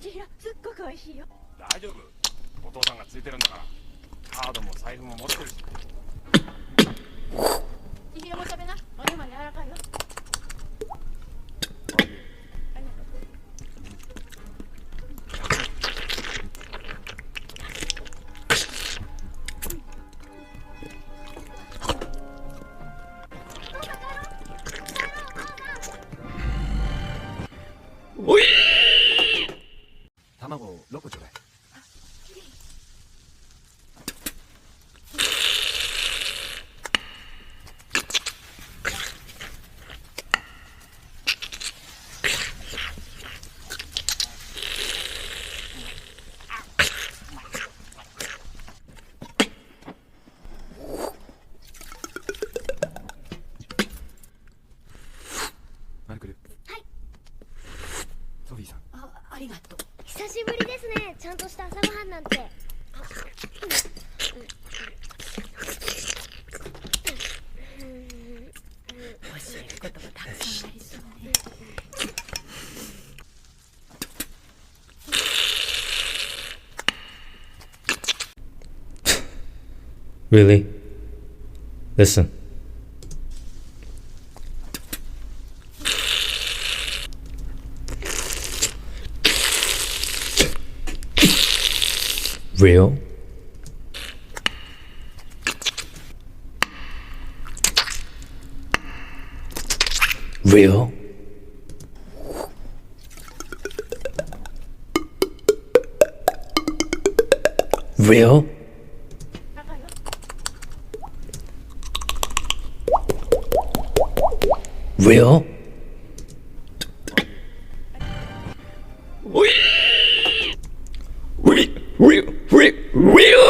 千尋、すっごく美味しいよ。大丈夫、お父さんがついてるんだから。カードも財布も持ってるし。千尋も食べな、お肉まで柔らかいよ。ありがとう。おい、卵6個ちょうだい。マルクル。はい。ソフィーさん。ありがとう。久しぶりですね。ちゃんとした朝ごはんなんて。教えることがたくさんありそうね。Really? Listen. Real? Real? Real? Real? Real? Real? Real?